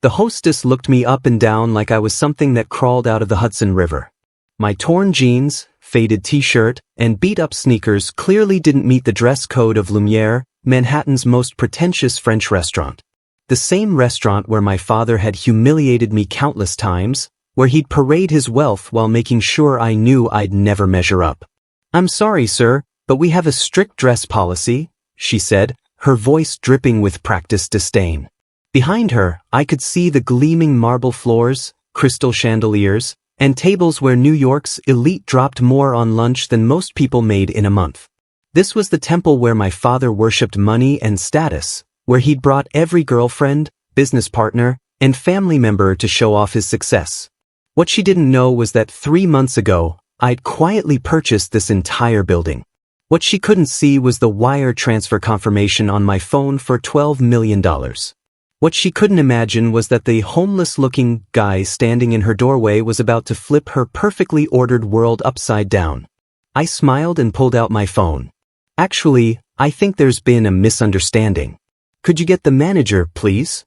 The hostess looked me up and down like I was something that crawled out of the Hudson River. My torn jeans, faded t-shirt, and beat-up sneakers clearly didn't meet the dress code of Lumiere, Manhattan's most pretentious French restaurant. The same restaurant where my father had humiliated me countless times, where he'd parade his wealth while making sure I knew I'd never measure up. "I'm sorry, sir, but we have a strict dress policy," she said, her voice dripping with practiced disdain. Behind her, I could see the gleaming marble floors, crystal chandeliers, and tables where New York's elite dropped more on lunch than most people made in a month. This was the temple where my father worshipped money and status, where he'd brought every girlfriend, business partner, and family member to show off his success. What she didn't know was that 3 months ago, I'd quietly purchased this entire building. What she couldn't see was the wire transfer confirmation on my phone for $12 million. What she couldn't imagine was that the homeless-looking guy standing in her doorway was about to flip her perfectly ordered world upside down. I smiled and pulled out my phone. "Actually, I think there's been a misunderstanding. Could you get the manager, please?"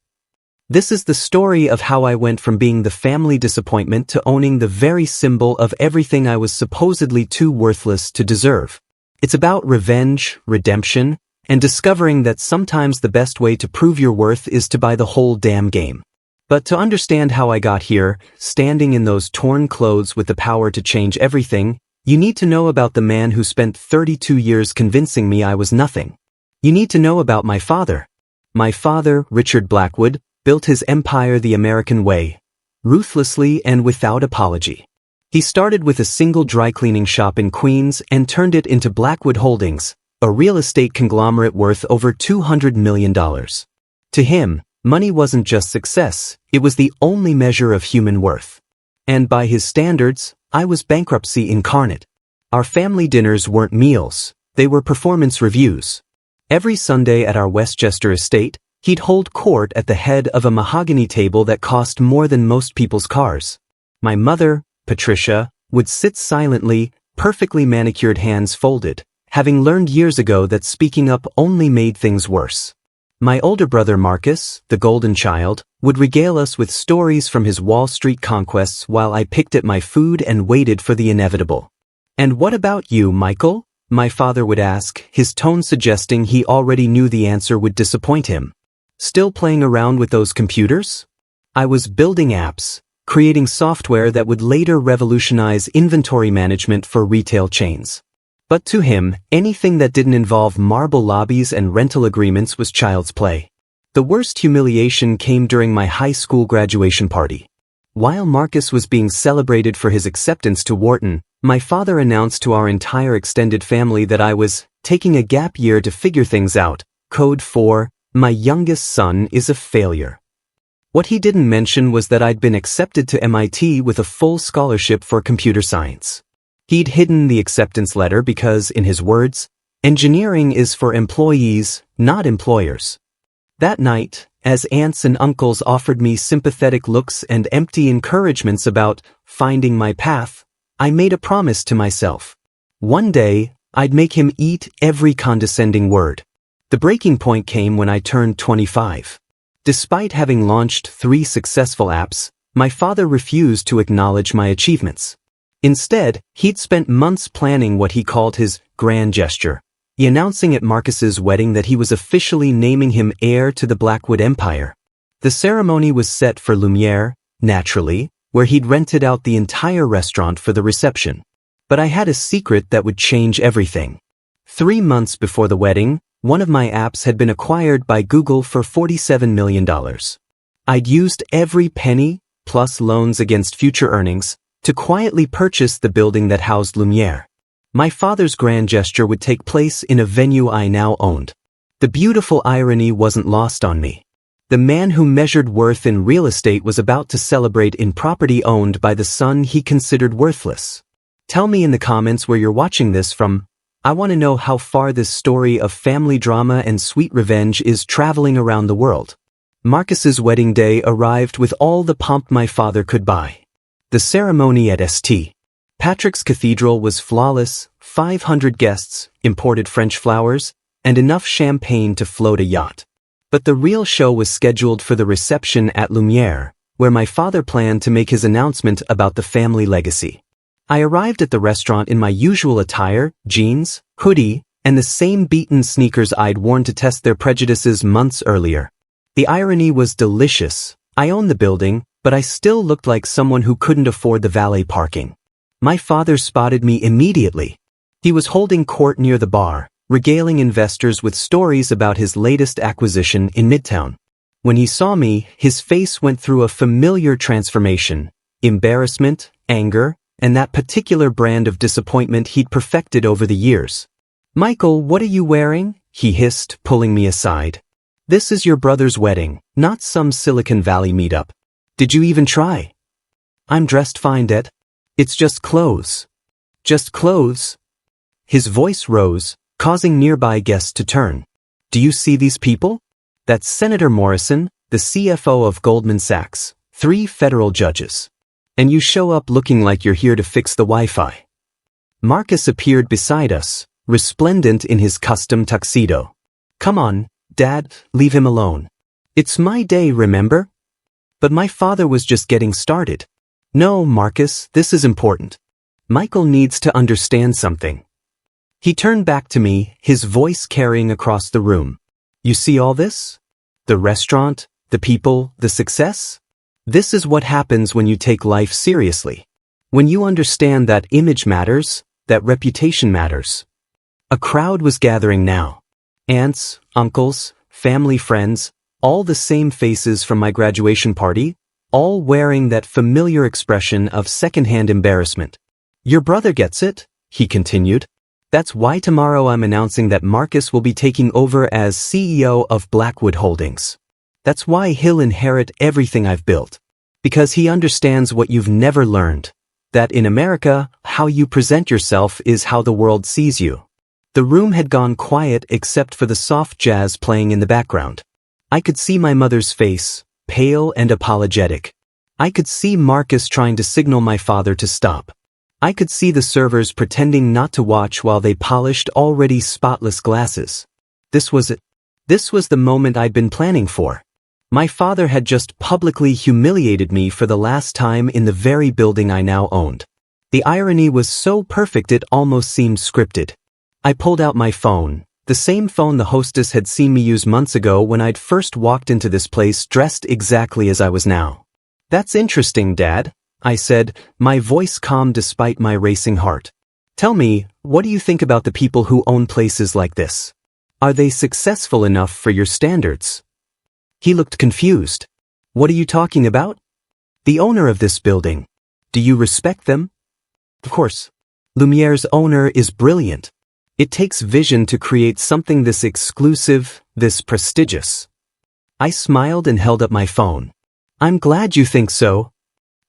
This is the story of how I went from being the family disappointment to owning the very symbol of everything I was supposedly too worthless to deserve. It's about revenge, redemption, and discovering that sometimes the best way to prove your worth is to buy the whole damn game. But to understand how I got here, standing in those torn clothes with the power to change everything, you need to know about the man who spent 32 years convincing me I was nothing. You need to know about my father. My father, Richard Blackwood, built his empire the American way, ruthlessly and without apology. He started with a single dry cleaning shop in Queens and turned it into Blackwood Holdings, a real estate conglomerate worth over $200 million. To him, money wasn't just success, it was the only measure of human worth. And by his standards, I was bankruptcy incarnate. Our family dinners weren't meals, they were performance reviews. Every Sunday at our Westchester estate, he'd hold court at the head of a mahogany table that cost more than most people's cars. My mother, Patricia, would sit silently, perfectly manicured hands folded, having learned years ago that speaking up only made things worse. My older brother Marcus, the golden child, would regale us with stories from his Wall Street conquests while I picked at my food and waited for the inevitable. "And what about you, Michael?" my father would ask, his tone suggesting he already knew the answer would disappoint him. "Still playing around with those computers?" I was building apps, creating software that would later revolutionize inventory management for retail chains. But to him, anything that didn't involve marble lobbies and rental agreements was child's play. The worst humiliation came during my high school graduation party. While Marcus was being celebrated for his acceptance to Wharton, my father announced to our entire extended family that I was taking a gap year to figure things out. Code for, my youngest son is a failure. What he didn't mention was that I'd been accepted to MIT with a full scholarship for computer science. He'd hidden the acceptance letter because, in his words, engineering is for employees, not employers. That night, as aunts and uncles offered me sympathetic looks and empty encouragements about finding my path, I made a promise to myself. One day, I'd make him eat every condescending word. The breaking point came when I turned 25. Despite having launched 3 successful apps, my father refused to acknowledge my achievements. Instead, he'd spent months planning what he called his grand gesture, announcing at Marcus's wedding that he was officially naming him heir to the Blackwood Empire. The ceremony was set for Lumiere, naturally, where he'd rented out the entire restaurant for the reception. But I had a secret that would change everything. 3 months before the wedding, one of my apps had been acquired by Google for $47 million. I'd used every penny, plus loans against future earnings, to quietly purchase the building that housed Lumiere. My father's grand gesture would take place in a venue I now owned. The beautiful irony wasn't lost on me. The man who measured worth in real estate was about to celebrate in property owned by the son he considered worthless. Tell me in the comments where you're watching this from. I want to know how far this story of family drama and sweet revenge is traveling around the world. Marcus's wedding day arrived with all the pomp my father could buy. The ceremony at St. Patrick's Cathedral was flawless, 500 guests, imported French flowers, and enough champagne to float a yacht. But the real show was scheduled for the reception at Lumiere, where my father planned to make his announcement about the family legacy. I arrived at the restaurant in my usual attire, jeans, hoodie, and the same beaten sneakers I'd worn to test their prejudices months earlier. The irony was delicious. I owned the building, but I still looked like someone who couldn't afford the valet parking. My father spotted me immediately. He was holding court near the bar, regaling investors with stories about his latest acquisition in Midtown. When he saw me, his face went through a familiar transformation: embarrassment, anger, and that particular brand of disappointment he'd perfected over the years. "Michael, what are you wearing?" he hissed, pulling me aside. "This is your brother's wedding, not some Silicon Valley meetup. Did you even try?" "I'm dressed fine, Dad. It's just clothes." "Just clothes?" His voice rose, causing nearby guests to turn. "Do you see these people? That's Senator Morrison, the CFO of Goldman Sachs, 3 federal judges. And you show up looking like you're here to fix the Wi-Fi." Marcus appeared beside us, resplendent in his custom tuxedo. "Come on, Dad, leave him alone. It's my day, remember?" But my father was just getting started. "No, Marcus, this is important. Michael needs to understand something." He turned back to me, his voice carrying across the room. "You see all this? The restaurant, the people, the success? This is what happens when you take life seriously. When you understand that image matters, that reputation matters." A crowd was gathering now. Aunts, uncles, family friends, all the same faces from my graduation party, all wearing that familiar expression of secondhand embarrassment. "Your brother gets it," he continued. "That's why tomorrow I'm announcing that Marcus will be taking over as CEO of Blackwood Holdings. That's why he'll inherit everything I've built. Because he understands what you've never learned. That in America, how you present yourself is how the world sees you." The room had gone quiet except for the soft jazz playing in the background. I could see my mother's face, pale and apologetic. I could see Marcus trying to signal my father to stop. I could see the servers pretending not to watch while they polished already spotless glasses. This was it. This was the moment I'd been planning for. My father had just publicly humiliated me for the last time in the very building I now owned. The irony was so perfect it almost seemed scripted. I pulled out my phone, the same phone the hostess had seen me use months ago when I'd first walked into this place dressed exactly as I was now. "That's interesting, Dad," I said, my voice calm despite my racing heart. "Tell me, what do you think about the people who own places like this? Are they successful enough for your standards?" He looked confused. "What are you talking about?" "The owner of this building. Do you respect them?" "Of course. Lumiere's owner is brilliant. It takes vision to create something this exclusive, this prestigious." I smiled and held up my phone. "I'm glad you think so.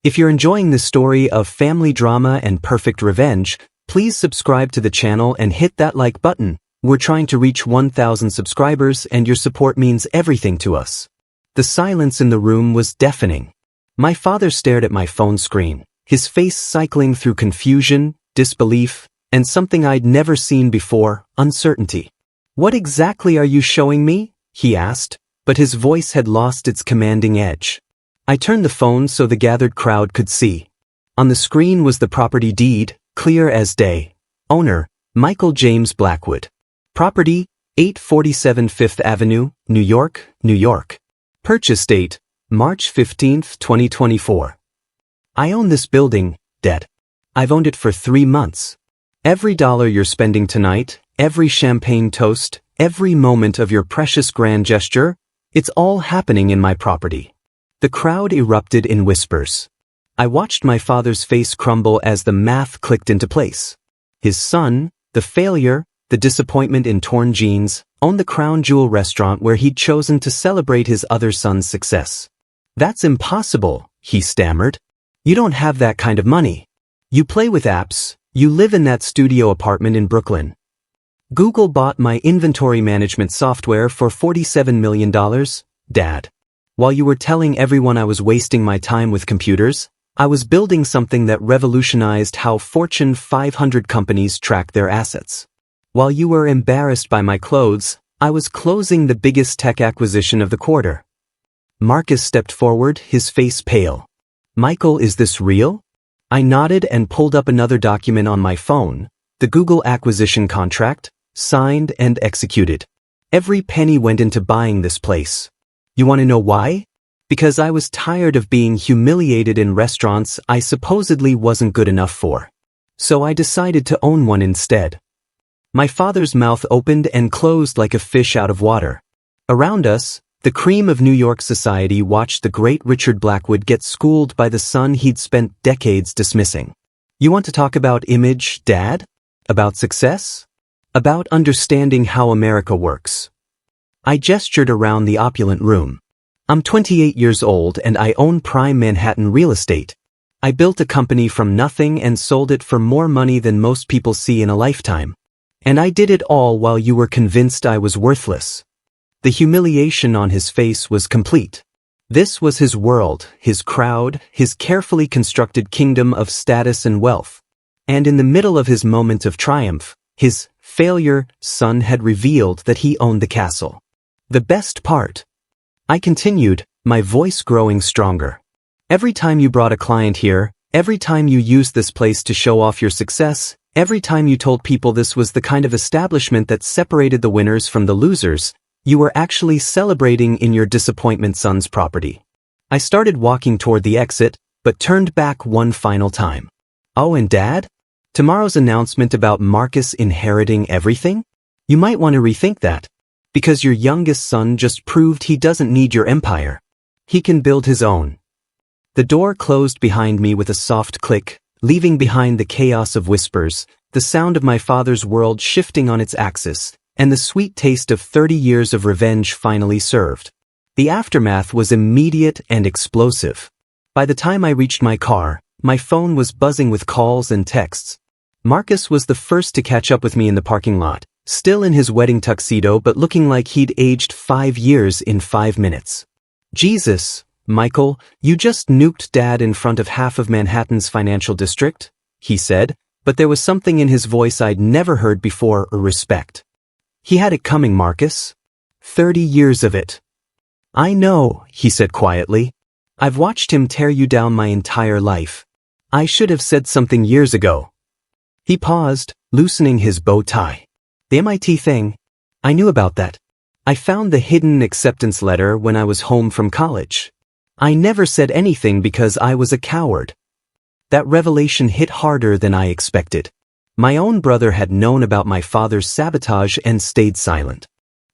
If you're enjoying this story of family drama and perfect revenge, please subscribe to the channel and hit that like button. We're trying to reach 1,000 subscribers and your support means everything to us." The silence in the room was deafening. My father stared at my phone screen, his face cycling through confusion, disbelief, and something I'd never seen before, uncertainty. "What exactly are you showing me?" he asked, but his voice had lost its commanding edge. I turned the phone so the gathered crowd could see. On the screen was the property deed, clear as day. Owner, Michael James Blackwood. Property, 847 Fifth Avenue, New York, New York. Purchase date, March 15, 2024. "I own this building, Dad. I've owned it for 3 months. Every dollar you're spending tonight, every champagne toast, every moment of your precious grand gesture, it's all happening in my property." The crowd erupted in whispers. I watched my father's face crumble as the math clicked into place. His son, the failure, the disappointment in torn jeans, owned the crown jewel restaurant where he'd chosen to celebrate his other son's success. "That's impossible," he stammered. "You don't have that kind of money. You play with apps, you live in that studio apartment in Brooklyn. Google bought my inventory management software for $47 million, Dad. While you were telling everyone I was wasting my time with computers, I was building something that revolutionized how Fortune 500 companies track their assets. While you were embarrassed by my clothes, I was closing the biggest tech acquisition of the quarter. Marcus stepped forward, his face pale. Michael, is this real? I nodded and pulled up another document on my phone, the Google acquisition contract, signed and executed. Every penny went into buying this place. You want to know why? Because I was tired of being humiliated in restaurants I supposedly wasn't good enough for. So I decided to own one instead. My father's mouth opened and closed like a fish out of water. Around us, the cream of New York society watched the great Richard Blackwood get schooled by the son he'd spent decades dismissing. You want to talk about image, Dad? About success? About understanding how America works? I gestured around the opulent room. I'm 28 years old and I own prime Manhattan real estate. I built a company from nothing and sold it for more money than most people see in a lifetime. And I did it all while you were convinced I was worthless. The humiliation on his face was complete. This was his world, his crowd, his carefully constructed kingdom of status and wealth. And in the middle of his moment of triumph, his failure son had revealed that he owned the castle. The best part, I continued, my voice growing stronger. Every time you brought a client here, every time you used this place to show off your success, every time you told people this was the kind of establishment that separated the winners from the losers, you were actually celebrating in your disappointment son's property. I started walking toward the exit, but turned back one final time. Oh, and Dad? Tomorrow's announcement about Marcus inheriting everything? You might want to rethink that. Because your youngest son just proved he doesn't need your empire. He can build his own. The door closed behind me with a soft click, leaving behind the chaos of whispers, the sound of my father's world shifting on its axis, and the sweet taste of 30 years of revenge finally served. The aftermath was immediate and explosive. By the time I reached my car, my phone was buzzing with calls and texts. Marcus was the first to catch up with me in the parking lot, still in his wedding tuxedo but looking like he'd aged 5 years in 5 minutes. Jesus, Michael, you just nuked Dad in front of half of Manhattan's financial district, he said, but there was something in his voice I'd never heard before or respect. He had it coming, Marcus. 30 years of it. I know, he said quietly. I've watched him tear you down my entire life. I should have said something years ago. He paused, loosening his bow tie. The MIT thing? I knew about that. I found the hidden acceptance letter when I was home from college. I never said anything because I was a coward. That revelation hit harder than I expected. My own brother had known about my father's sabotage and stayed silent.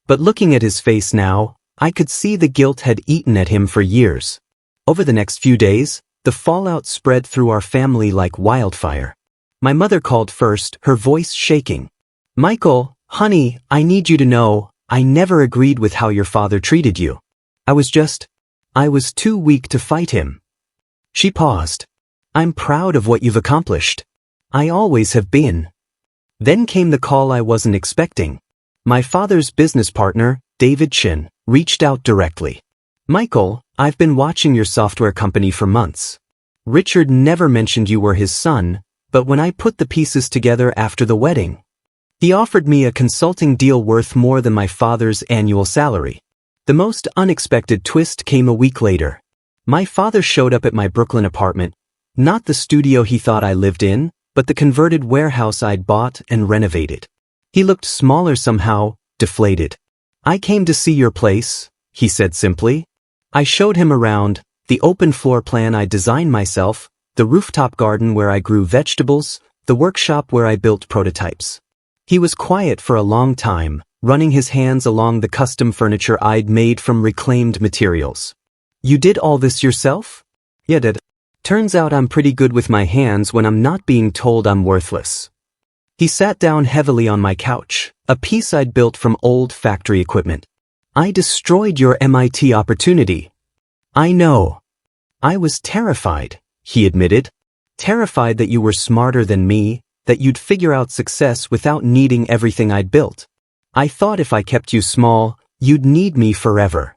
But looking at his face now, I could see the guilt had eaten at him for years. Over the next few days, the fallout spread through our family like wildfire. My mother called first, her voice shaking. Michael, honey, I need you to know, I never agreed with how your father treated you. I was too weak to fight him. She paused. I'm proud of what you've accomplished. I always have been. Then came the call I wasn't expecting. My father's business partner, David Chin, reached out directly. Michael, I've been watching your software company for months. Richard never mentioned you were his son, but when I put the pieces together after the wedding, he offered me a consulting deal worth more than my father's annual salary. The most unexpected twist came a week later. My father showed up at my Brooklyn apartment, not the studio he thought I lived in, but the converted warehouse I'd bought and renovated. He looked smaller somehow, deflated. I came to see your place, he said simply. I showed him around, the open floor plan I designed myself, the rooftop garden where I grew vegetables, the workshop where I built prototypes. He was quiet for a long time, running his hands along the custom furniture I'd made from reclaimed materials. You did all this yourself? Yeah, Dad. Turns out I'm pretty good with my hands when I'm not being told I'm worthless. He sat down heavily on my couch, a piece I'd built from old factory equipment. I destroyed your MIT opportunity. I know. I was terrified, he admitted. Terrified that you were smarter than me, that you'd figure out success without needing everything I'd built. I thought if I kept you small, you'd need me forever.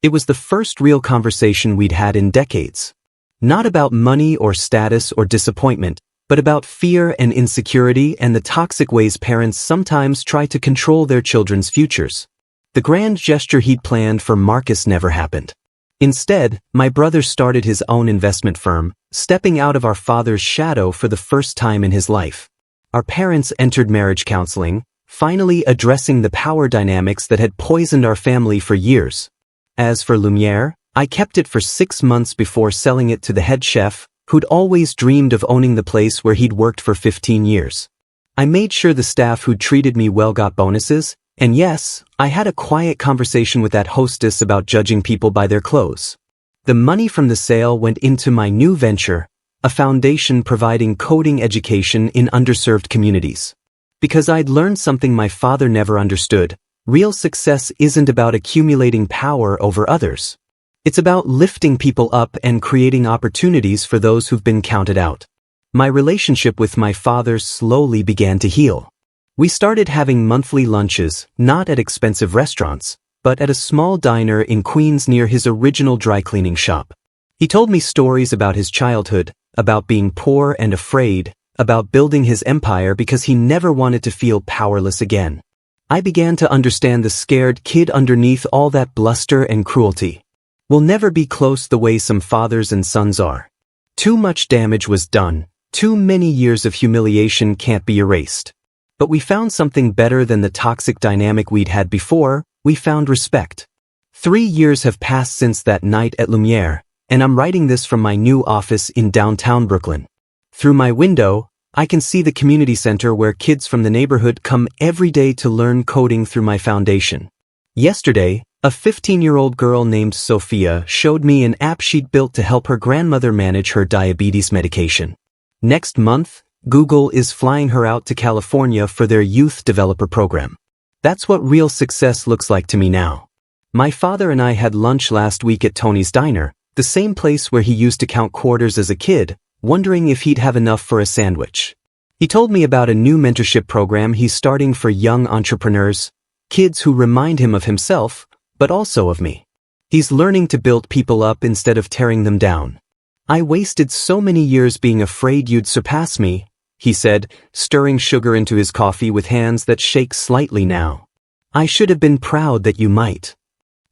It was the first real conversation we'd had in decades. Not about money or status or disappointment, but about fear and insecurity and the toxic ways parents sometimes try to control their children's futures. The grand gesture he'd planned for Marcus never happened. Instead, my brother started his own investment firm, stepping out of our father's shadow for the first time in his life. Our parents entered marriage counseling, finally addressing the power dynamics that had poisoned our family for years. As for Lumiere, I kept it for 6 months before selling it to the head chef, who'd always dreamed of owning the place where he'd worked for 15 years. I made sure the staff who'd treated me well got bonuses, and yes, I had a quiet conversation with that hostess about judging people by their clothes. The money from the sale went into my new venture, a foundation providing coding education in underserved communities. Because I'd learned something my father never understood, real success isn't about accumulating power over others. It's about lifting people up and creating opportunities for those who've been counted out. My relationship with my father slowly began to heal. We started having monthly lunches, not at expensive restaurants, but at a small diner in Queens near his original dry cleaning shop. He told me stories about his childhood, about being poor and afraid, about building his empire because he never wanted to feel powerless again. I began to understand the scared kid underneath all that bluster and cruelty. We'll never be close the way some fathers and sons are. Too much damage was done, too many years of humiliation can't be erased. But we found something better than the toxic dynamic we'd had before. We found respect. 3 years have passed since that night at Lumiere, and I'm writing this from my new office in downtown Brooklyn. Through my window, I can see the community center where kids from the neighborhood come every day to learn coding through my foundation. Yesterday, a 15-year-old girl named Sophia showed me an app she'd built to help her grandmother manage her diabetes medication. Next month, Google is flying her out to California for their youth developer program. That's what real success looks like to me now. My father and I had lunch last week at Tony's Diner, the same place where he used to count quarters as a kid, wondering if he'd have enough for a sandwich. He told me about a new mentorship program he's starting for young entrepreneurs, kids who remind him of himself, but also of me. He's learning to build people up instead of tearing them down. I wasted so many years being afraid you'd surpass me, he said, stirring sugar into his coffee with hands that shake slightly now. I should have been proud that you might.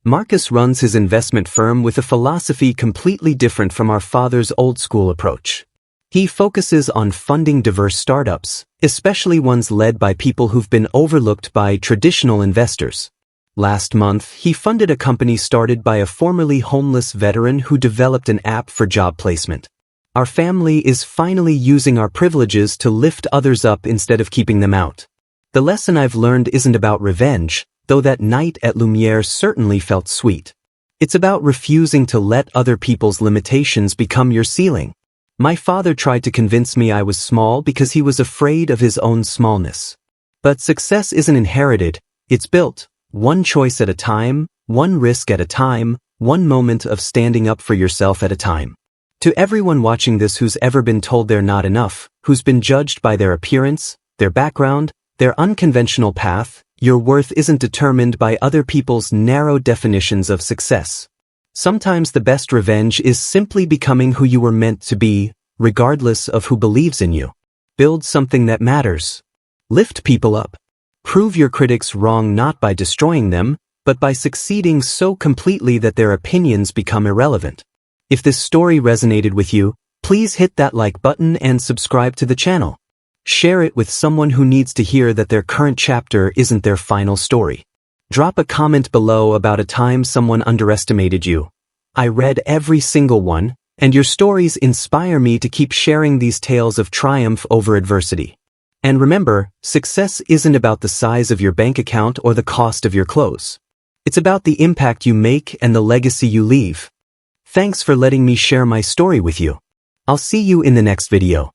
Marcus runs his investment firm with a philosophy completely different from our father's old-school approach. He focuses on funding diverse startups, especially ones led by people who've been overlooked by traditional investors. Last month, he funded a company started by a formerly homeless veteran who developed an app for job placement. Our family is finally using our privileges to lift others up instead of keeping them out. The lesson I've learned isn't about revenge, though that night at Lumiere certainly felt sweet. It's about refusing to let other people's limitations become your ceiling. My father tried to convince me I was small because he was afraid of his own smallness. But success isn't inherited, it's built, one choice at a time, one risk at a time, one moment of standing up for yourself at a time. To everyone watching this who's ever been told they're not enough, who's been judged by their appearance, their background, their unconventional path, your worth isn't determined by other people's narrow definitions of success. Sometimes the best revenge is simply becoming who you were meant to be, regardless of who believes in you. Build something that matters. Lift people up. Prove your critics wrong not by destroying them, but by succeeding so completely that their opinions become irrelevant. If this story resonated with you, please hit that like button and subscribe to the channel. Share it with someone who needs to hear that their current chapter isn't their final story. Drop a comment below about a time someone underestimated you. I read every single one, and your stories inspire me to keep sharing these tales of triumph over adversity. And remember, success isn't about the size of your bank account or the cost of your clothes. It's about the impact you make and the legacy you leave. Thanks for letting me share my story with you. I'll see you in the next video.